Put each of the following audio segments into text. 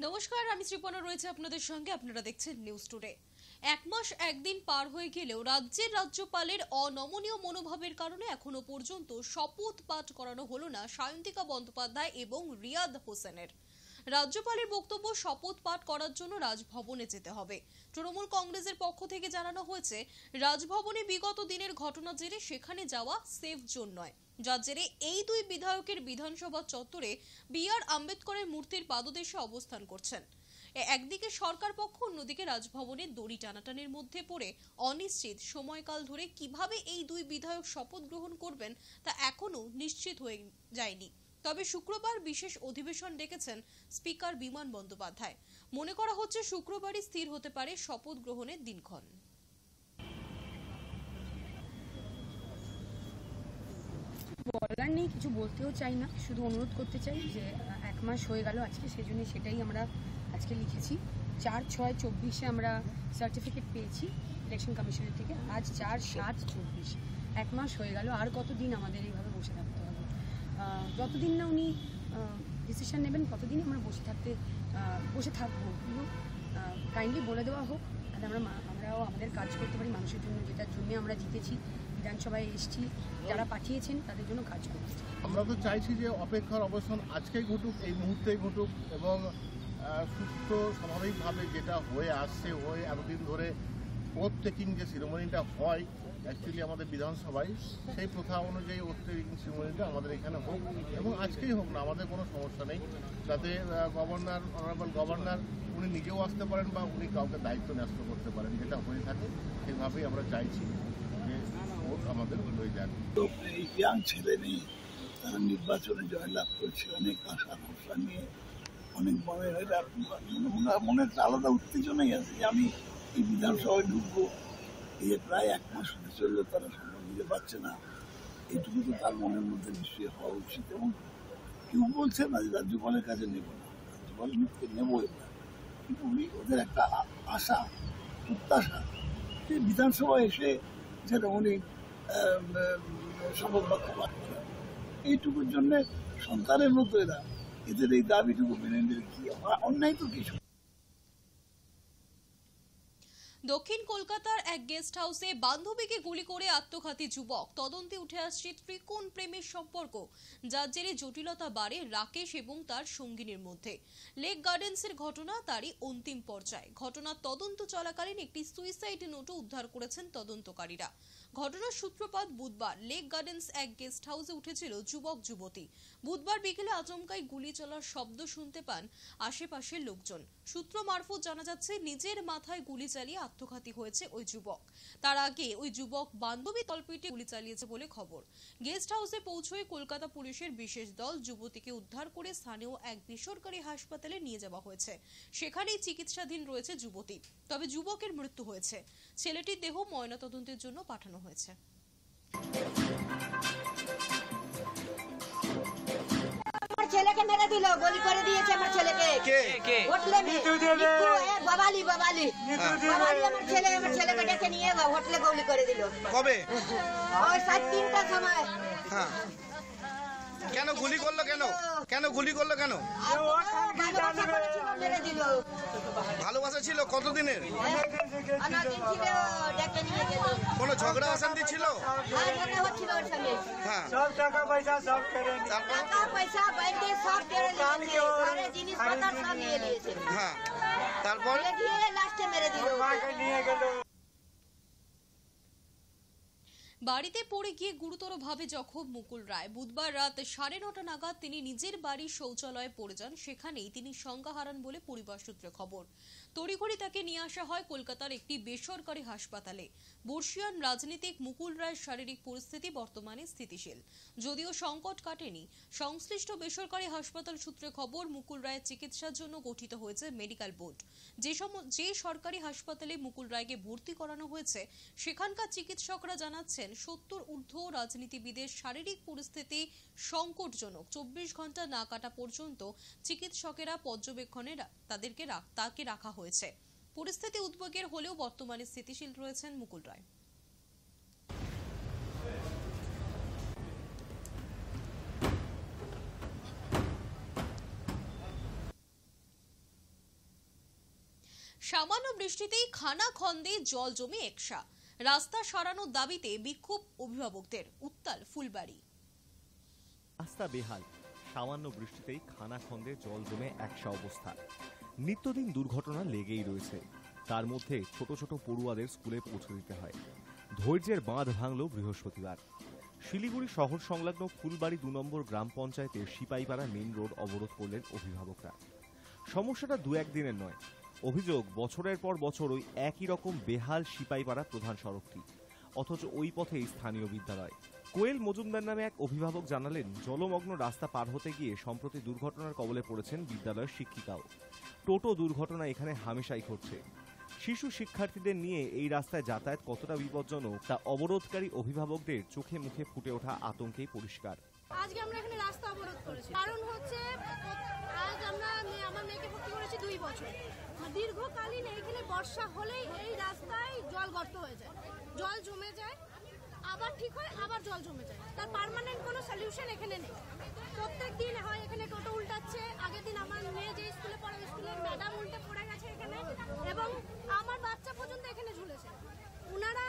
নমস্কার, আমি শ্রীপর্ণা রয়েছে আপনাদের সঙ্গে। আপনারা দেখছেন নিউজ টুডে। এক মাস একদিন পার হয়ে গেলেও রাজ্যের রাজ্যপালের অনমনীয় মনোভাবের কারণে এখনো পর্যন্ত শপথ পাঠ করানো হলো না সায়ন্তিকা বন্দ্যোপাধ্যায় এবং রিয়াদ হোসেনের। রাজ্যপালের বক্তব্য, শপথ পাঠ করার জন্য রাজভবনে যেতে হবে। তৃণমূল কংগ্রেসের পক্ষ থেকে জানানো হয়েছে, রাজভবনে বিগত দিনের ঘটনা জেরে সেখানে যাওয়া সেফ জোন নয়, যার জেরে এই দুই বিধায়কের বিধানসভা চত্বরে বি.আর. আম্বেদকরের মূর্তির পাদদেশে অবস্থান করছেন। একদিকে সরকার পক্ষ, অন্যদিকে রাজভবনে দড়ি টানাটানির মধ্যে পড়ে অনিশ্চিত সময়কাল ধরে কিভাবে এই দুই বিধায়ক শপথ গ্রহণ করবেন তা এখনো নিশ্চিত হয়ে যায়নি। তবে শুক্রবার বিশেষ অধিবেশন ডেকেছেন স্পিকার বিমান বন্দ্যোপাধ্যায়। মনে করা হচ্ছে শুক্রবারই স্থির হতে পারে শপথ গ্রহণের দিনক্ষণ। বলার নেই, কিছু বলতেও চাই না, শুধু অনুরোধ করতে চাই যে এক মাস হয়ে গেল আজকে, সেজন্য সেটাই আমরা আজকে লিখেছি। 4/6/24 আমরা সার্টিফিকেট পেয়েছি ইলেকশন কমিশনের থেকে, আজ 4/7/24, এক মাস হয়ে গেল। আর কতদিন আমাদের এইভাবে বসে থাকতে হবে? যতদিন না উনি ডিসিশন নেবেন ততদিনই আমরা বসে থাকবো। কিন্তু কাইন্ডলি বলে দেওয়া হোক, আর আমরাও আমাদের কাজ করতে পারি মানুষের জন্য, যেটার জন্য আমরা জিতেছি, বিধানসভায় এসেছি, যারা পাঠিয়েছেন তাদের জন্য কাজ করছি। আমরা তো চাইছি যে অপেক্ষার অবসান আজকেই ঘটুক, এই মুহূর্তেই ঘটুক, এবং সুস্থ স্বাভাবিকভাবে যেটা হয়ে আসছে, এতদিন ধরে ওথ টেকিং যে সিরিমনিটা হয় অ্যাকচুয়ালি আমাদের বিধানসভায়, সেই প্রথা অনুযায়ী ওথ টেকিং সিরিমনিটা আমাদের এখানে হোক, এবং আজকেই হোক না, আমাদের কোনো সমস্যা নেই। যাতে অনারেবল গভর্নর উনি নিজেও আসতে পারেন বা উনি কাউকে দায়িত্ব ন্যস্ত করতে পারেন, যেটা হয়ে থাকে সেভাবেই আমরা চাইছি যে ভোট আমাদের হয়ে যাক। এই ইয়াং ছেলে নিয়ে তারা নির্বাচনে জয়লাভ করছে, অনেক আশা ভরসা নিয়ে, অনেক মনে একটা আলাদা উত্তেজনাই আছে যে আমি এই বিধানসভায় ঢুকবো। এই প্রায় এক মাস হতে চললেও তারা সম্মান দিতে পারছে না। এইটুকু তো তার মনের মধ্যে নিশ্চয়ই হওয়া উচিত। এবং কেউ বলছে না যে রাজ্যপালের কাছে নেব না, রাজ্যপাল নেবো এবার, কিন্তু উনি ওদের একটা আশা প্রত্যাশা যে বিধানসভায় এসে যেন উনি শপথ বাক্য পাঠ করেন। এইটুকুর জন্য সন্তানের মতো এদের এই দাবিটুকু মেনে নিলে কি অন্যায় তো কিছু। দক্ষিণ কলকাতার এক গেস্ট হাউসে বান্ধবীকে গুলি করে আত্মঘাতী যুবক। তদন্তে উঠে আসছে ত্রিকোণ প্রেমের সম্পর্ক, যার জেরে জটিলতা বাড়ে রাকেশ এবং তার সঙ্গিনীর মধ্যে। লেক গার্ডেন্সের ঘটনা তারই অন্তিম পর্যায়ে। ঘটনার তদন্ত চলাকালীন একটি সুইসাইড নোটও উদ্ধার করেছেন তদন্তকারীরা। ঘটনার সূত্রপাত বুধবার। লেক গার্ডেন্স এক গেস্ট হাউসে উঠেছিল যুবক যুবতী। বুধবার বিকেলে আচমকাই গুলি চলার শব্দ শুনতে পান আশেপাশের লোকজন। সূত্র মারফত জানা যাচ্ছে, নিজের মাথায় গুলি চালিয়ে আত্মঘাতী হয়েছে ওই যুবক। তার আগে ওই যুবক বান্ধবী তলপেটে গুলি চালিয়েছে বলে খবর। গেস্ট হাউসে পৌঁছয় কলকাতা পুলিশের বিশেষ দল। যুবতীকে উদ্ধার করে স্থানীয় এক বেসরকারি হাসপাতালে নিয়ে যাওয়া হয়েছে। সেখানেই চিকিৎসাধীন রয়েছে যুবতী। তবে যুবকের মৃত্যু হয়েছে। ছেলেটির দেহ ময়নাতদন্তের জন্য পাঠানো হয়েছে। ছেলেকে মেরে দিল, গুলি করে দিয়েছে আমার ছেলেকে। হোটেলে বাবালি আমার ছেলেকে ডেকে নিয়ে হোটেলে গুলি করে দিল। কবে? ওই 3:30টার সময়। হ্যাঁ, কেন গুলি করলো? কেন গুলি করলো? কেন? মেরে দিল। ভালোবাসা ছিল কতদিনের? কোনো ঝগড়া অশান্তি ছিল? হ্যাঁ, সব টাকা পয়সা সব কেড়ে হ্যাঁ, তারপর লাস্টে মেরে দিল। নিয়ে গেল। বাড়িতে পড়ে গিয়ে গুরুতরভাবে জখম মুকুল রায়। বুধবার রাত 9:30 নাগাদ তিনি নিজের বাড়ির শৌচালয়ে পড়ে যান। সেখানেই তিনি সংজ্ঞা হারান বলে পরিবার সূত্রে খবর। তড়িঘড়ি তাকে নিয়ে আসা হয় কলকাতার একটি বেসরকারি হাসপাতালে। বর্ষীয়ান রাজনীতিক মুকুল রায়ের শারীরিক পরিস্থিতি বর্তমানে স্থিতিশীল, যদিও সংকট কাটেনি। সংশ্লিষ্ট বেসরকারি হাসপাতাল সূত্রে খবর, মুকুল রায়ের চিকিৎসার জন্য গঠিত হয়েছে মেডিকেল বোর্ড। যে সরকারি হাসপাতালে মুকুল রায়কে ভর্তি করানো হয়েছে, সেখানকার চিকিৎসকরা জানাচ্ছেন 70 ঊর্ধ্ব রাজনীতিবিদের শারীরিক পরিস্থিতি সংকটজনক। 24 ঘন্টা না কাটা পর্যন্ত চিকিৎসকেরা পর্যবেক্ষণে তাকে রাখা হয়েছে। পরিস্থিতি উদ্বেগের হলেও বর্তমানে স্থিতিশীল রয়েছেন মুকুল রায়। সামান্য বৃষ্টিতেই খানাখন্দে জল জমে একসা। রাস্তা সারানোর দাবিতে বিক্ষোভ অভিভাবকদের। উত্তাল ফুলবাড়ি। রাস্তা বেহাল, সামান্য বৃষ্টিতেই খানাখন্দে জল জমে একসা অবস্থা। নিত্যদিন দুর্ঘটনা লেগেই রয়েছে, তার মধ্যে ছোট ছোট পড়ুয়াদের স্কুলে পৌঁছে দিতে হয়। ধৈর্যের বাঁধ ভাঙল বৃহস্পতিবার। শিলিগুড়ি শহর সংলগ্ন ফুলবাড়ি 2 নম্বর গ্রাম পঞ্চায়েতের সিপাইপাড়া মেইন রোড অবরোধ করলেন অভিভাবকরা। সমস্যাটা 2-1 দিনের নয়। অভিযোগ, বছরের পর বছর ওই একই রকম বেহাল সিপাইপাড়া প্রধান সড়কটি, অথচ ওই পথেই স্থানীয় বিদ্যালয়। কোয়েল মজুমদার নামে এক অভিভাবক জানালেন, জলমগ্ন রাস্তা পার হতে গিয়ে সম্প্রতি দুর্ঘটনার কবলে পড়েছেন বিদ্যালয়ের শিক্ষিকাও। টোটো দুর্ঘটনা এখানে হামেশাই ঘটছে। শিশু শিক্ষার্থীদের নিয়ে এই রাস্তায় যাতায়াত কতটা বিপজ্জনক তা অবরোধকারী অভিভাবকদের চোখে মুখে ফুটে ওঠা আতঙ্কেই পরিষ্কার। আজকে আমরা এখানে রাস্তা অবরোধ করেছি, কারণ হচ্ছে আজ আমরা আমার মেয়েকে ভর্তি করেছি 2 বছর। দীর্ঘকালীন এখানে বর্ষা হলেই এই রাস্তায় জল গর্ত হয়ে যায়, জল জমে যায়, আবার ঠিক হয়, আবার জল জমে যায়। তার পার্মানেন্ট কোনো সলিউশন এখানে নেই। প্রত্যেক দিন হয় এখানে টোটো উল্টাচ্ছে। আগের দিন আমার মেয়ে যে স্কুলে পড়ে, স্কুলের ম্যাডাম উল্টে পড়ে গেছে এখানে, এবং আমার বাচ্চা পর্যন্ত এখানে ঝুলেছে। উনারা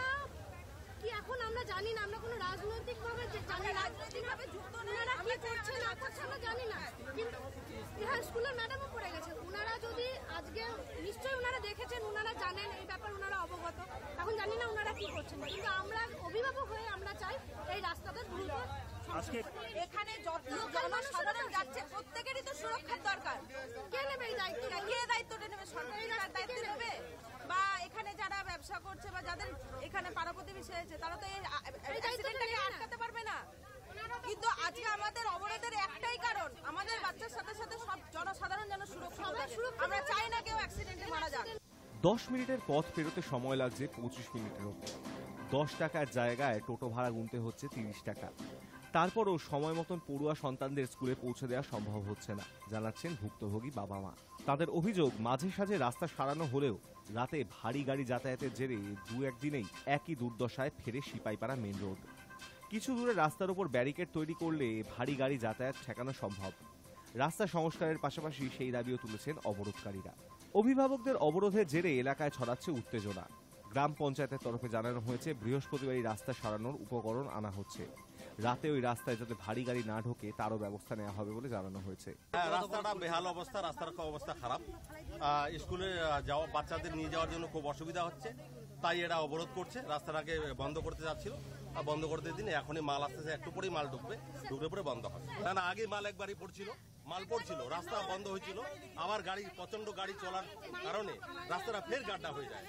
কি এখন আমরা জানি না, আমরা কোনো রাজনৈতিকভাবে রাজনৈতিকভাবে যুক্ত ওনারা কি করছে না করছে আমরা জানি না, কিন্তু হ্যাঁ স্কুলের ম্যাডামও পড়ে গেছে। ওনারা যদি আজকে নিশ্চয়ই ওনারা দেখেছেন, ওনারা জানেন এই ব্যাপার, ওনারা অবগত। এখন জানি না ওনারা কি করছেন, কিন্তু আমরা অভিভাবক হয়ে আমরা চাই এই রাস্তাটা দ্রুত। এখানে যত জনসাধারণ যাচ্ছে প্রত্যেকেরই তো সুরক্ষার দরকার। কে নেবে এই দায়িত্ব? কে দায়িত্বটা নেবে? সরকারি দায়িত্ব নেবে, বা এখানে যারা ব্যবসা করছে বা যাদের এখানে পাড়া প্রতিবেশী হয়েছে তারা তো এই অ্যাক্সিডেন্টটাকে আটকাতে পারবে না। কিন্তু আজকে আমাদের অবরোধের একটাই কারণ, আমাদের বাচ্চার সাথে সাথে সব জনসাধারণ যেন সুরক্ষিত। আমরা চাই না কেউ অ্যাক্সিডেন্টে মারা যাক। 10 মিনিটের পথ পেরোতে সময় লাগছে 25 মিনিটেরও। 10 টাকার জায়গায় টোটো ভাড়া গুনতে হচ্ছে 30 টাকা। তারপরও সময় মতন পড়ুয়া সন্তানদের স্কুলে পৌঁছে দেওয়া সম্ভব হচ্ছে না, জানাচ্ছেন ভুক্তভোগী বাবা মা। তাদের অভিযোগ, মাঝে সাঝে রাস্তা সারানো হলেও রাতে ভারী গাড়ি যাতায়াতের জেরে 2-1 দিনেই একই দুর্দশায় ফেরে সিপাইপাড়া মেইন রোড। কিছু দূরে রাস্তার উপর ব্যারিকেড তৈরি করলে ভারী গাড়ি যাতায়াত ঠেকানো সম্ভব। রাস্তা সংস্কারের পাশাপাশি সেই দাবিও তুলেছেন অবরোধকারীরা। অভিভাবকদের অবরোধের জেরে এলাকায় ছড়াচ্ছে উত্তেজনা। গ্রাম পঞ্চায়েতের তরফে জানানো হয়েছে, বৃহস্পতিবারই রাস্তা সারানোর উপকরণ আনা হচ্ছে। রাতে ওই রাস্তায় যাতে ভারী গাড়ি না ঢোকে তারও ব্যবস্থা নেওয়া হবে বলে জানানো হয়েছে। রাস্তাটা বেহাল অবস্থা, রাস্তার অবস্থা খারাপ। স্কুলে যাওয়া বাচ্চাদের নিয়ে যাওয়ার জন্য খুব অসুবিধা হচ্ছে, তাই এরা অবরোধ করছে। রাস্তাটাকে বন্ধ করতে যাচ্ছিল, বন্ধ করতে দিন, এখনই মাল আসতেছে, একটু পরেই মাল ঢুকবে, ঢুকলে পরে বন্ধ হবে। না, আগে মাল একবারই মাল পড়ছিল, রাস্তা বন্ধ হয়েছিল, আবার গাড়ি প্রচন্ড গাড়ি চলার কারণে রাস্তাটা ফের গাড্ডা হয়ে যায়।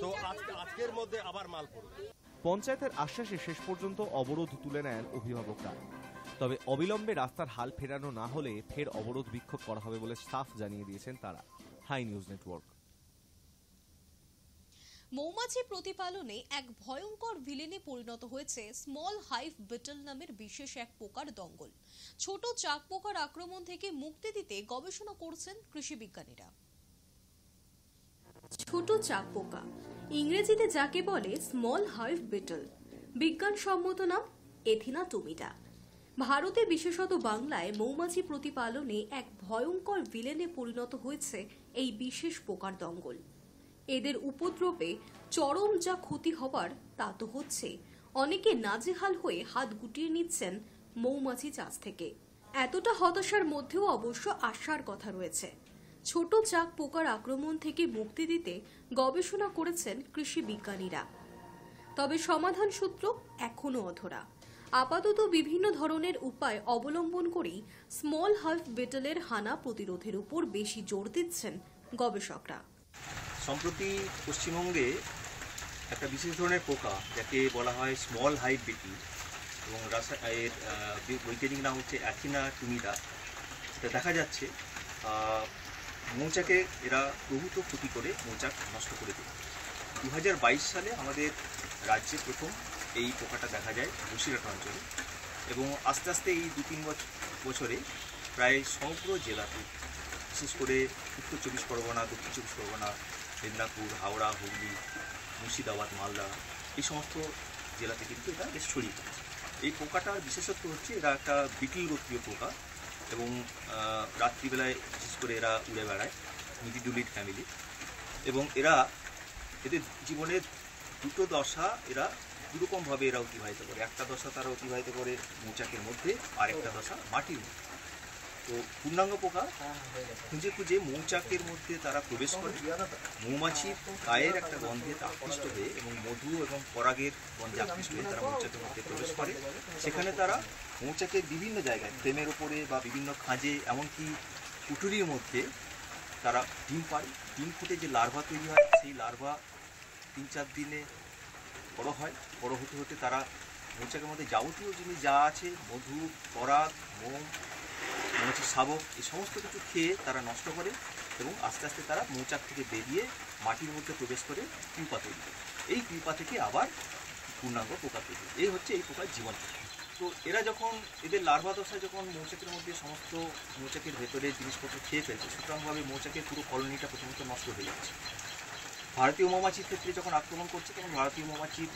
তো আজকের মধ্যে আবার মাল পড়বে। পঞ্চায়েতের আশ্বাসে শেষ পর্যন্ত অবরোধ তুলে নেন অভিভাবকরা। তবে অবিলম্বে রাস্তার হাল ফেরানো না হলে ফের অবরোধ বিক্ষোভ করা হবে বলে সাফ জানিয়ে দিয়েছেন তারা। Hi News Network. মৌমাছি প্রতিপালনে এক ভয়ঙ্কর ভিলেনে পরিণত হয়েছে স্মল হাইভ বিটল নামের বিশেষ এক পোকার দঙ্গল। ছোট চাক পোকার আক্রমণ থেকে মুক্তি দিতে গবেষণা করছেন কৃষি বিজ্ঞানীরা। ছোট চাক পোকা, ইংরেজিতে যাকে বলে স্মল হাইভ বিটল, বিজ্ঞানসম্মত নাম এথিনা টুমিটা। ভারতে বিশেষত বাংলায় মৌমাছি প্রতিপালনে এক ভয়ঙ্কর ভিলেনে পরিণত হয়েছে এই বিশেষ পোকার দঙ্গল। এদের উপদ্রবে চরম যা ক্ষতি হবার তা তো হচ্ছে, অনেকে নাজেহাল হয়ে হাত গুটিয়ে নিচ্ছেন মৌমাছি চাষ থেকে। এতটা হতাশার মধ্যেও অবশ্য আশার কথা রয়েছে। ছোট চাক পোকার আক্রমণ থেকে মুক্তি দিতে গবেষণা করেছেন কৃষি বিজ্ঞানীরা, তবে সমাধান সূত্র এখনো অধরা। আপাতত বিভিন্ন ধরনের উপায় অবলম্বন করেই স্মল হাইভ বিটলের হানা প্রতিরোধের উপর বেশি জোর দিচ্ছেন গবেষকরা। সম্প্রতি পশ্চিমবঙ্গে একটা বিশেষ ধরনের পোকা যাকে বলা হয় স্মল হাইভ বিটল, এবং এর বৈজ্ঞানিক নাম হচ্ছে অ্যাথিনা টুমিটা, এটা দেখা যাচ্ছে মৌচাকে এরা প্রভূত ক্ষতি করে মৌচাক নষ্ট করে দেয়। 2022 সালে আমাদের রাজ্যে প্রথম এই পোকাটা দেখা যায় বসিরহাট অঞ্চলে, এবং আস্তে আস্তে এই 2-3 বছরে প্রায় সমগ্র জেলাতে, বিশেষ করে উত্তর 24 পরগনা, দক্ষিণ 24 পরগনা, মেদিনীপুর, হাওড়া, হুগলি, মুর্শিদাবাদ, মালদা, এই সমস্ত জেলাতে কিন্তু এটা বেশ ছড়িয়ে পড়েছে। এই পোকাটার বিশেষত্ব হচ্ছে এরা একটা বিটল গোত্রীয় পোকা, এবং রাত্রিবেলায় বিশেষ করে এরা উড়ে বেড়ায়, মিডিডুলিড ফ্যামিলি, এবং এদের জীবনের দুটো দশা এরা দুরকমভাবে এরা অতিবাহিত করে। একটা দশা তারা অতিবাহিত করে মৌচাকের মধ্যে, আর একটা দশা মাটির মধ্যে। তো পূর্ণাঙ্গ পোকা খুঁজে খুঁজে মৌচাকের মধ্যে তারা প্রবেশ করে, মৌমাছির গায়ের একটা গন্ধে আকৃষ্ট হয়ে এবং মধু এবং পরাগের গন্ধে আকৃষ্ট হয়ে তারা মৌচাকের মধ্যে প্রবেশ করে। সেখানে তারা মৌচাকের বিভিন্ন জায়গায় ফ্রেমের ওপরে বা বিভিন্ন খাঁজে, এমনকি কুটুরির মধ্যে তারা ডিম পাড়ে। ডিম ফুটে যে লার্ভা তৈরি হয়, সেই লার্ভা 3-4 দিনে বড় হয়। বড় হতে হতে তারা মৌচাকের মধ্যে যাবতীয় জিনিস যা আছে, মধু, পরাগ, মোম, মৌমাছির শাবক, এই সমস্ত কিছু খেয়ে তারা নষ্ট করে এবং আস্তে আস্তে তারা মৌচাক থেকে বেরিয়ে মাটির মধ্যে প্রবেশ করে পিউপা তৈরি করে। এই পিউপা থেকে আবার পূর্ণাঙ্গ পোকা তৈরি। এই হচ্ছে এই পোকার জীবন। তো এরা যখন এদের লার্ভা দশায় যখন মৌচাকের মধ্যে সমস্ত মৌচাকের ভেতরে জিনিসপত্র খেয়ে ফেলছে, সুতরাংভাবে মৌচাকের পুরো কলোনিটা প্রথমত নষ্ট হয়ে যাচ্ছে। ভারতীয় মৌমাছির ক্ষেত্রে যখন আক্রমণ করছে, তখন ভারতীয়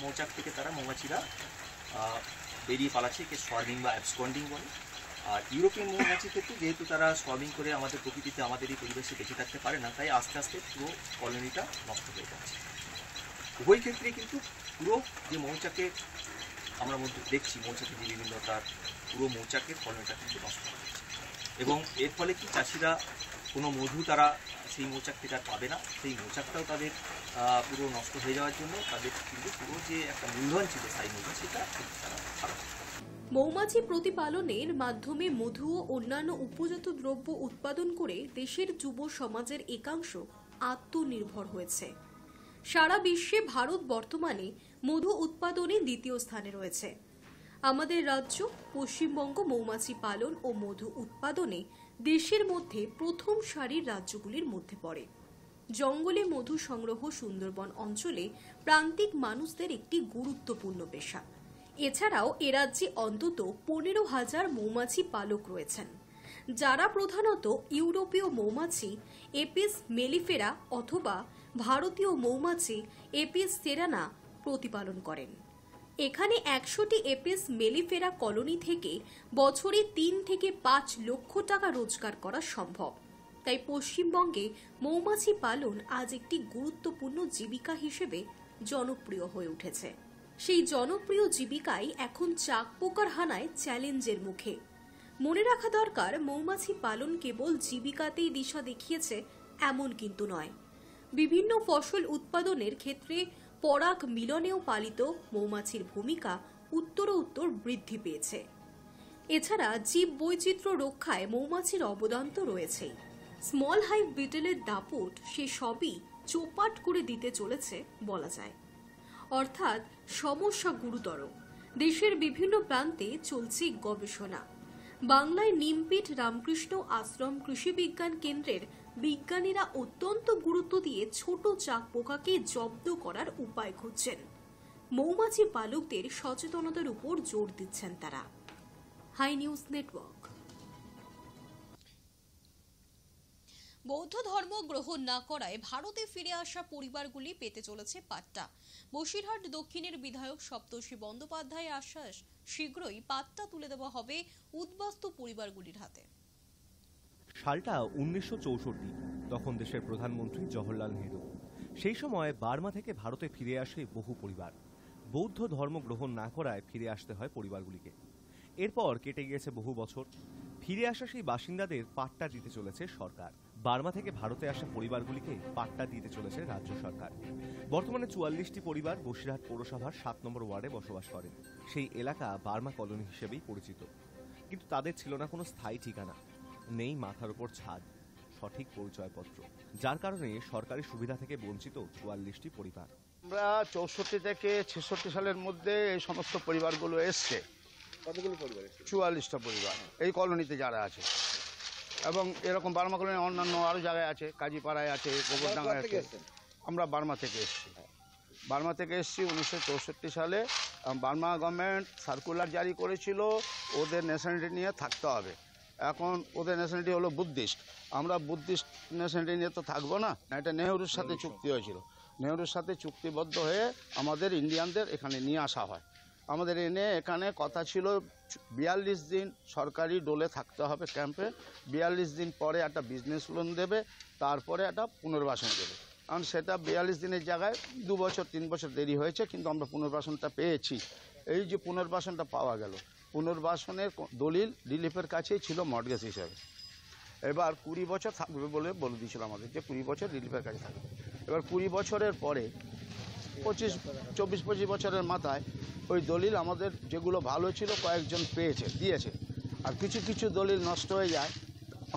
মৌচাক থেকে তারা মৌমাছিরা বেরিয়ে পালাচ্ছে, একে সোয়ার্মিং বা অ্যাবসকন্ডিং বলে। আর ইউরোপিয়ান মৌমাছির ক্ষেত্রে যেহেতু তারা সোয়ার্মিং করে আমাদের প্রকৃতিতে, আমাদের এই পরিবেশে বেঁচে থাকতে পারে না, তাই আস্তে আস্তে পুরো কলোনিটা নষ্ট হয়ে যাচ্ছে। উভয় ক্ষেত্রে কিন্তু পুরো যে মৌচাকে আমরা মধ্যে দেখছি, মৌচাকের যে বিভিন্ন তার পুরো মৌচাকের কলোনিটা কিন্তু নষ্ট হয়ে যাচ্ছে। এবং এর ফলে কি চাষিরা কোনো মধু তারা সেই মৌচাক থেকে আর পাবে না, সেই মৌচাকটাও তাদের পুরো নষ্ট হয়ে যাওয়ার জন্য তাদের কিন্তু পুরো যে একটা মূলধন ছিল স্থায়ী মূলধন, সেটা তারা খারাপ। মৌমাছি প্রতিপালনের মাধ্যমে মধু ও অন্যান্য উপজাত দ্রব্য উৎপাদন করে দেশের যুব সমাজের একাংশ আত্মনির্ভর হয়েছে। সারা বিশ্বে ভারত বর্তমানে মধু উৎপাদনে দ্বিতীয় স্থানে রয়েছে। আমাদের রাজ্য পশ্চিমবঙ্গ মৌমাছি পালন ও মধু উৎপাদনে দেশের মধ্যে প্রথম সারির রাজ্যগুলির মধ্যে পড়ে। জঙ্গলে মধু সংগ্রহ সুন্দরবন অঞ্চলে প্রান্তিক মানুষদের একটি গুরুত্বপূর্ণ পেশা। এছাড়াও এ রাজ্যে অন্তত 15,000 মৌমাছি পালক রয়েছেন, যারা প্রধানত ইউরোপীয় মৌমাছি এপিস মেলিফেরা অথবা ভারতীয় মৌমাছি এপিস সেরানা প্রতিপালন করেন। এখানে 100টি এপিস মেলিফেরা কলোনি থেকে বছরে 3 থেকে 5 লক্ষ টাকা রোজগার করা সম্ভব। তাই পশ্চিমবঙ্গে মৌমাছি পালন আজ একটি গুরুত্বপূর্ণ জীবিকা হিসেবে জনপ্রিয় হয়ে উঠেছে। সেই জনপ্রিয় জীবিকাই এখন চাক পোকার হানায় চ্যালেঞ্জের মুখে। মনে রাখা দরকার, মৌমাছি পালন কেবল জীবিকাতেই দিশা দেখিয়েছে এমন কিন্তু নয়। বিভিন্ন ফসল উৎপাদনের ক্ষেত্রে পরাগ মিলনেও পালিত মৌমাছির ভূমিকা উত্তরোত্তর বৃদ্ধি পেয়েছে। এছাড়া জীব বৈচিত্র্য রক্ষায় মৌমাছির অবদান তো রয়েছেই। স্মল হাইভ বিটেলের দাপট সে সবই চোপাট করে দিতে চলেছে বলা যায়। অর্থাৎ সমস্যা গুরুতর। দেশের বিভিন্ন প্রান্তে চলছে গবেষণা। বাংলায় নিমপিট রামকৃষ্ণ আশ্রম কৃষি বিজ্ঞান কেন্দ্রের বিজ্ঞানীরা অত্যন্ত গুরুত্ব দিয়ে ছোট চাক পোকাকে জব্দ করার উপায় খুঁজছেন। মৌমাছি পালকদের সচেতনতার উপর জোর দিচ্ছেন তারা। Hi News Network. বৌদ্ধ ধর্ম গ্রহণ না করায় ভারতে ফিরে আসা পরিবারগুলি পেতে চলেছে পাট্টা। বসিরহাট দক্ষিণের বিধায়ক সপ্তর্ষি বন্দ্যোপাধ্যায়ের আশ্বাস, শীঘ্রই পাট্টা তুলে দেওয়া হবে উদ্বাস্তু পরিবারগুলির হাতে। সালটা 1964, তখন দেশের প্রধানমন্ত্রী জওহরলাল নেহরু। সেই সময় বার্মা থেকে ভারতে ফিরে আসে বহু পরিবার। বৌদ্ধ ধর্ম গ্রহণ না করায় ফিরে আসতে হয় পরিবারগুলিকে। এরপর কেটে গিয়েছে বহু বছর। ফিরে আসা সেই বাসিন্দাদের পাট্টা দিতে চলেছে সরকার। বার্মা থেকে ভারতে আসা পরিবারগুলিকে পাট্টা দিতে চলেছে রাজ্য সরকার। বর্তমানে 44টি পরিবার বসিরহাট পৌরসভার 7 নম্বর ওয়ার্ডে বসবাস করেন। সেই এলাকা বার্মা কলোনি হিসেবেই পরিচিত, কিন্তু তাদের ছিল না কোনো স্থায়ী ঠিকানা, নেই মাথার উপর ছাদ, সঠিক পরিচয়পত্র, যার কারণে সরকারি সুবিধা থেকে বঞ্চিত 44টি পরিবার। আমরা 64 থেকে 66 সালের মধ্যে এই সমস্ত পরিবারগুলো এসছে। কতগুলো পরিবার? 44টা পরিবার এই কলোনিতে যারা আছে, এবং এরকম বার্মা কলোনি অন্যান্য আরও জায়গায় আছে, কাজীপাড়ায় আছে, গোবরডাঙ্গায় আছে। আমরা বার্মা থেকে এসেছি। বার্মা থেকে এসেছি 1964 সালে। বার্মা গভর্নমেন্ট সার্কুলার জারি করেছিল ওদের ন্যাশনালিটি নিয়ে থাকতে হবে। এখন ওদের ন্যাশনালিটি হলো বুদ্ধিস্ট। আমরা বুদ্ধিস্ট ন্যাশনালিটি নিয়ে তো থাকবো না। এটা নেহরুর সাথে চুক্তি হয়েছিল। নেহরুর সাথে চুক্তিবদ্ধ হয়ে আমাদের ইন্ডিয়ানদের এখানে নিয়ে আসা হয়। আমাদের এনে এখানে কথা ছিল 42 দিন সরকারি ডোলে থাকতে হবে ক্যাম্পে। 42 দিন পরে একটা বিজনেস লোন দেবে, তারপরে একটা পুনর্বাসন দেবে। কারণ সেটা 42 দিনের জায়গায় 2 বছর 3 বছর দেরি হয়েছে, কিন্তু আমরা পুনর্বাসনটা পেয়েছি। এই যে পুনর্বাসনটা পাওয়া গেল, পুনর্বাসনের দলিল রিলিফের কাছেই ছিল মর্টগেজ হিসাবে। এবার 20 বছর থাকবে বলে দিয়েছিল আমাদের, যে 20 বছর রিলিফের কাছে থাকবে। এবার 20 বছরের পরে 24-25 বছরের মাথায় ওই দলিল আমাদের যেগুলো ভালো ছিল কয়েকজন দিয়েছে, আর কিছু কিছু দলিল নষ্ট হয়ে যায়,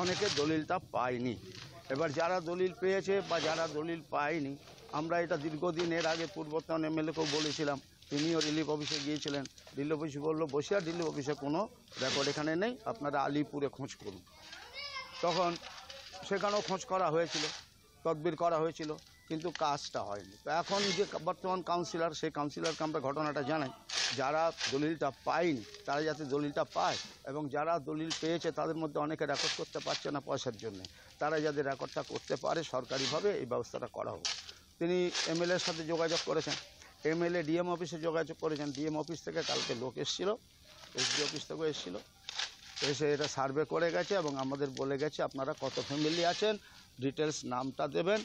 অনেকে দলিলটা পায়নি। এবার যারা দলিল পেয়েছে বা যারা দলিল পায়নি, আমরা এটা দীর্ঘদিন এর আগে পূর্বতন এমএলএকেও বলেছিলাম, তিনিও রিলিফ অফিসে গিয়েছিলেন। রিলিফ অফিস বললো বসিরহাট রিলিফ অফিসে কোনো রেকর্ড এখানে নেই, আপনারা আলিপুরে খোঁজ করুন। তখন সেখানেও খোঁজ করা হয়েছিল, তদবির করা হয়েছিল, কিন্তু কাজটা হয়নি। তো এখন যে বর্তমান কাউন্সিলর, সেই কাউন্সিলরকে আমরা ঘটনাটা জানাই, যারা দলিলটা পায়নি তারা যাতে দলিলটা পায়, এবং যারা দলিল পেয়েছে তাদের মধ্যে অনেকে রেকর্ড করতে পারছে না পয়সার জন্য, তারা যাতে রেকর্ডটা করতে পারে সরকারিভাবে এই ব্যবস্থাটা করা হোক। তিনি এমএলএর সাথে যোগাযোগ করেছেন, এমএলএ ডিএম অফিসে যোগাযোগ করেছেন, ডিএম অফিস থেকে কালকে লোক এসেছিল, এসডি অফিস থেকেও এসেছিলো, এসে এটা সার্ভে করে গেছে এবং আমাদের বলে গেছে আপনারা কত ফ্যামিলি আছেন, ডিটেলস নামটা দেবেন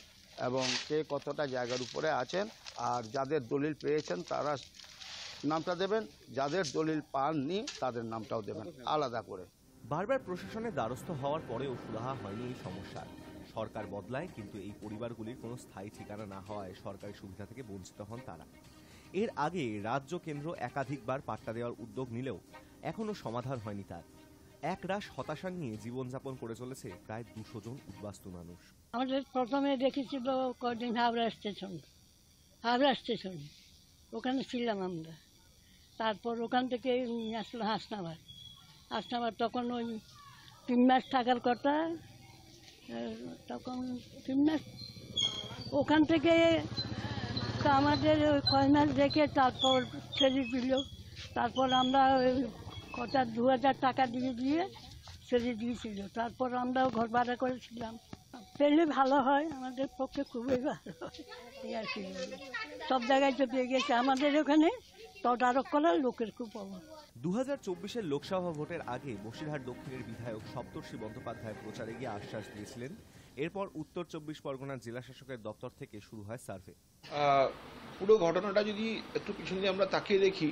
এবং কে কতটা জায়গার উপরে আছেন, আর যাদের দলিল পেয়েছেন তারা নামটা দেবেন, যাদের দলিল পাননি তাদের নামটাও দেবেন আলাদা করে। বারবার প্রশাসনের দ্বারস্থ হওয়ার পরেও সুরাহা হয়নি এই সমস্যার। সরকার বদলায়, কিন্তু এই পরিবারগুলির কোনো স্থায়ী ঠিকানা না হওয়ায় সরকারি সুবিধা থেকে বঞ্চিত হন তারা। এর আগে রাজ্য কেন্দ্র একাধিকবার পাট্টা দেওয়ার উদ্যোগ নিলেও এখনো সমাধান হয়নি তার। একরাশ হতাশা নিয়ে জীবনযাপন করে চলেছে প্রায় 200 জন উদ্বাস্তু মানুষ। আমাদের প্রথমে দেখেছিল কদিন হাওড়া স্টেশন, ওখানে ছিলাম আমরা। তারপর ওখান থেকে নিয়ে আসলো হাসনাবাদ, তখন ওই 3 মাস থাকার কথা, তখন 3 মাস ওখান থেকে আমাদের ওই 6 মাস রেখে তারপর ছেড়ে দিল। তারপর আমরা কটা 2000 টাকা দিয়ে ছেড়ে দিয়েছিল। তারপর আমরাও ঘর ভাড়া করেছিলাম। পেলে ভালো হয়, আমাদের পক্ষে খুবই ভালো হয় এই আর কি। সব জায়গায় তো পেয়ে গেছে, আমাদের ওখানে তদারক করার লোকের খুব অভাব। 2024-এর লোকসভা ভোটের আগে বসিরহাট দক্ষিণের বিধায়ক সপ্তর্ষি বন্দ্যোপাধ্যায় প্রচারে গিয়ে আশ্বাস দিয়েছিলেন। এরপর উত্তর 24 পরগনার জেলা শাসকের দপ্তর থেকে শুরু হয় সার্ভে। পুরো ঘটনাটা যদি একটু পিছনে আমরা তাকিয়ে দেখি,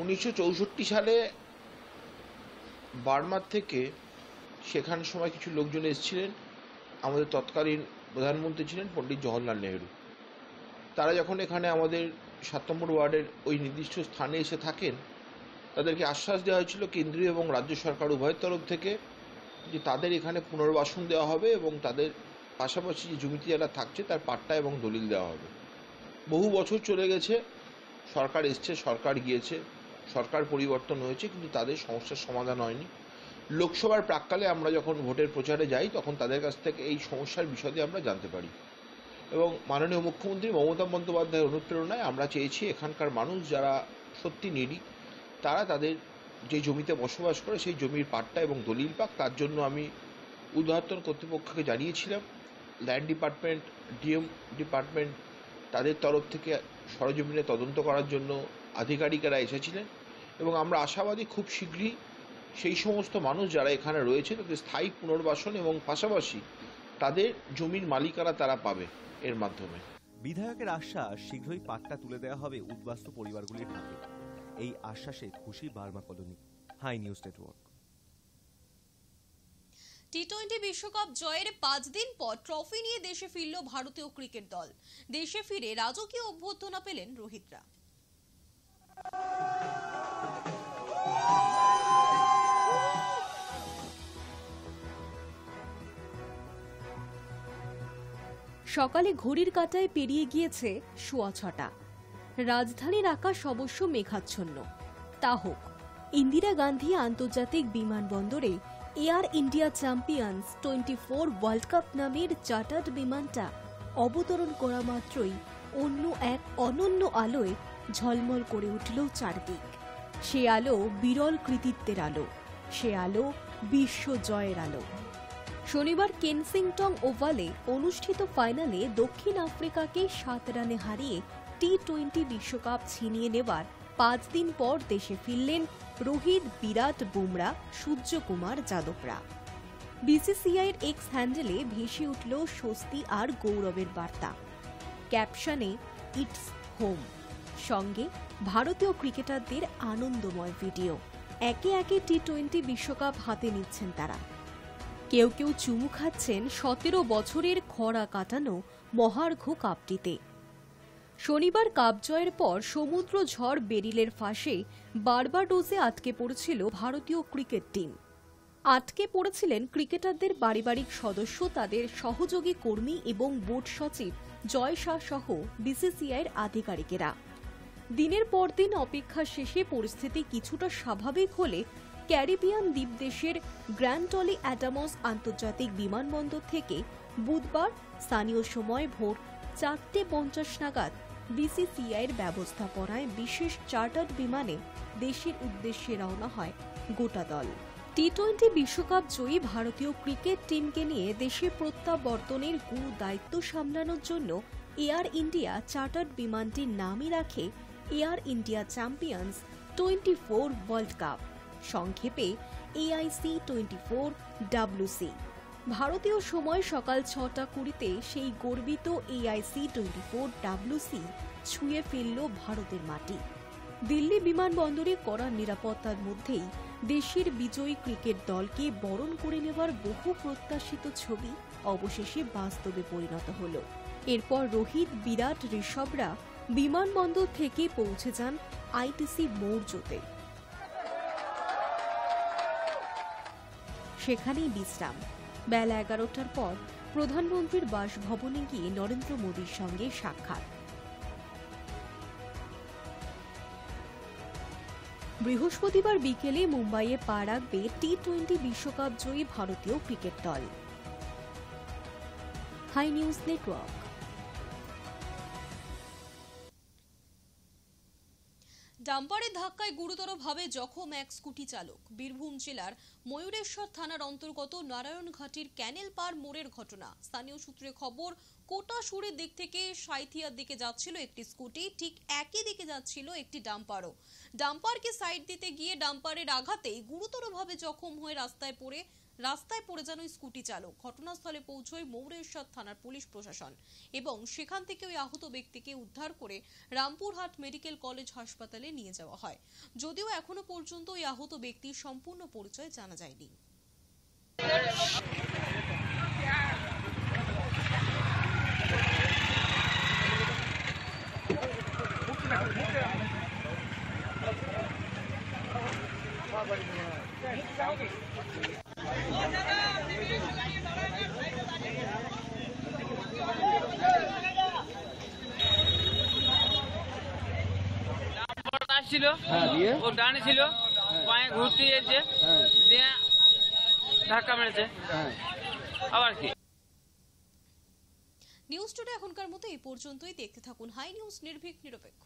1964 সালে বার্মার থেকে সেখানে সময় কিছু লোকজন এসেছিলেন, আমাদের তৎকালীন প্রধানমন্ত্রী ছিলেন পণ্ডিত জওহরলাল নেহেরু। তারা যখন এখানে আমাদের 7 নম্বর ওয়ার্ডের ওই নির্দিষ্ট স্থানে এসে থাকেন, তাদেরকে আশ্বাস দেওয়া হয়েছিল কেন্দ্রীয় এবং রাজ্য সরকার উভয়ের তরফ থেকে যে তাদের এখানে পুনর্বাসন দেওয়া হবে এবং তাদের পাশাপাশি যে জমিতে যারা থাকছে তার পাট্টা এবং দলিল দেওয়া হবে। বহু বছর চলে গেছে, সরকার এসছে, সরকার গিয়েছে, সরকার পরিবর্তন হয়েছে, কিন্তু তাদের সমস্যার সমাধান হয়নি। লোকসভার প্রাক্কালে আমরা যখন ভোটের প্রচারে যাই তখন তাদের কাছ থেকে এই সমস্যার বিশদে আমরা জানতে পারি এবং মাননীয় মুখ্যমন্ত্রী মমতা বন্দ্যোপাধ্যায়ের অনুপ্রেরণায় আমরা চেয়েছি এখানকার মানুষ যারা সত্যি নিডি তারা তাদের যে জমিতে বসবাস করে সেই জমির পাট্টা এবং দলিল পাক। তার জন্য আমি উদ্বোধন কর্তৃপক্ষকে জানিয়েছিলাম, ল্যান্ড ডিপার্টমেন্ট, ডিএম ডিপার্টমেন্ট তাদের তরফ থেকে সরজমিনে তদন্ত করার জন্য আধিকারিকেরা এসেছিলেন এবং আমরা আশাবাদী খুব শীঘ্রই সেই সমস্ত মানুষ যারা এখানে রয়েছে তাদের স্থায়ী পুনর্বাসন এবং পাশাপাশি তাদের জমির মালিকানা তারা পাবে এর মাধ্যমে। বিধায়কের আশ্বাস, শীঘ্রই পাট্টা তুলে দেওয়া হবে উদ্বাস্তু পরিবারগুলির হাতে। এই আশ্বাসে খুশি Burma colony. Hi News Network. টি-20 বিশ্বকাপ জয়ের 5 দিন পর ট্রফি নিয়ে দেশে ফিরল ভারতীয় ক্রিকেট দল। দেশে ফিরে রাজকীয় অভ্যর্থনা পেলেন রোহিতরা। সকালে ঘড়ির কাঁটায় পেরিয়ে গিয়েছে 6:15। রাজধানীর আকাশ অবশ্য মেঘাচ্ছন্ন। তা হোক, ইন্দিরা গান্ধী আন্তর্জাতিক বিমানবন্দরে air India champions 24 world cup নামের চার্টার্ড বিমানটা অবতরণ করা মাত্রই অন্য এক অনন্য আলোয় ঝলমল করে উঠল চারদিক। সে আলো বিরল কৃতিত্বের আলো, সে আলো বিশ্ব জয়ের আলো। শনিবার কেনসিংটন ওভালে অনুষ্ঠিত ফাইনালে দক্ষিণ আফ্রিকাকে 7 রানে হারিয়ে টি-20 বিশ্বকাপ ছিনিয়ে নেবার 5 দিন পর দেশে ফিরলেন রোহিত, বিরাট, বুমরা, সূর্যকুমার যাদবরা। বিসিসিআইয়ের এক্স হ্যান্ডেলে ভেসে উঠল স্বস্তি আর গৌরবের বার্তা। ক্যাপশনে ইটস হোম, সঙ্গে ভারতীয় ক্রিকেটারদের আনন্দময় ভিডিও। একে একে টি-20 বিশ্বকাপ হাতে নিচ্ছেন তারা। কেউ কেউ চুমু খাচ্ছেন 17 বছরের খরা কাটানো মহার্ঘ কাপটিতে। শনিবার কাপ জয়ের পর সমুদ্র ঝড় বেরিলের ফাঁসে বার্বাডোসে আটকে পড়েছিল ভারতীয় ক্রিকেট টিম। আটকে পড়েছিলেন ক্রিকেটারদের পারিবারিক সদস্য, তাদের সহযোগী কর্মী এবং বোর্ড সচিব জয় শাহ সহ বিসিসিআইয়ের আধিকারিকেরা। দিনের পর দিন অপেক্ষা শেষে পরিস্থিতি কিছুটা স্বাভাবিক হলে ক্যারিবিয়ান দ্বীপদেশের গ্র্যান্ড অলি অ্যাডামস আন্তর্জাতিক বিমানবন্দর থেকে বুধবার স্থানীয় সময় ভোর 4:50 নাগাদ বিসিসিআইয়ের ব্যবস্থাপনায় বিশেষ চার্টার্ড বিমানে দেশের উদ্দেশ্যে রওনা হয় গোটা দল। টি-20 বিশ্বকাপ জয়ী ভারতীয় ক্রিকেট টিমকে নিয়ে দেশে প্রত্যাবর্তনের গুরু দায়িত্ব সামলানোর জন্য এয়ার ইন্ডিয়া চার্টার্ড বিমানটির নামই রাখে air India champions 24 world cup, সংক্ষেপে AIC-24WC। ভারতীয় সময় সকাল 6:20 সেই গর্বিত AIC-24WC ছুঁয়ে ফেলল ভারতের মাটি। দিল্লি বিমানবন্দরে কড়া নিরাপত্তার মধ্যেই দেশের বিজয়ী ক্রিকেট দলকে বরণ করে নেওয়ার বহু প্রত্যাশিত ছবি অবশেষে বাস্তবে পরিণত হল। এরপর রোহিত, বিরাট, ঋষভরা বিমানবন্দর থেকে পৌঁছে যান আইটিসি মৌর্যতে। সেখানেই বিশ্রাম। বেলা 11টার পর প্রধানমন্ত্রীর বাসভবনে গিয়ে নরেন্দ্র মোদীর সঙ্গে সাক্ষাৎ। বৃহস্পতিবার বিকেলে মুম্বাইয়ে পা রাখবে টি-20 বিশ্বকাপ জয়ী ভারতীয় ক্রিকেট দল। High News network. ডাম্পারের ধাক্কায় গুরুতরভাবে জখম এক স্কুটি চালক। বীরভূম জেলার ময়ূরেশ্বর থানার অন্তর্গত নারায়ণঘাটির ক্যানেল পার মোড়ের ঘটনা। স্থানীয় সূত্রে খবর, কোটাসুরের দিক থেকে সাঁইথিয়ার দিকে যাচ্ছিল একটি স্কুটি, ঠিক একই দিকে যাচ্ছিল একটি ডাম্পারও। ডাম্পারকে সাইড দিতে গিয়ে ডাম্পারের আঘাতেই গুরুতরভাবে জখম হয়ে রাস্তায় পড়ে যান ওই স্কুটি চালক। ঘটনাস্থলে পৌঁছয় ময়ূরেশ্বর থানার পুলিশ প্রশাসন এবং সেখান থেকে ওই আহত ব্যক্তিকে উদ্ধার করে রামপুরহাট মেডিকেল কলেজ হাসপাতালে নিয়ে যাওয়া হয়। যদিও এখনো পর্যন্ত ওই আহত ব্যক্তির সম্পূর্ণ পরিচয় জানা যায়নি। ছিল ও ডানে ছিল, পায়ে ঘুরতে যেছে দিয়ে ধাক্কা মেরেছে। আবার কি নিউজ টুডে এখনকার মতো এই পর্যন্তই। দেখতে থাকুন হাই নিউজ, নির্ভীক নিরপেক্ষ।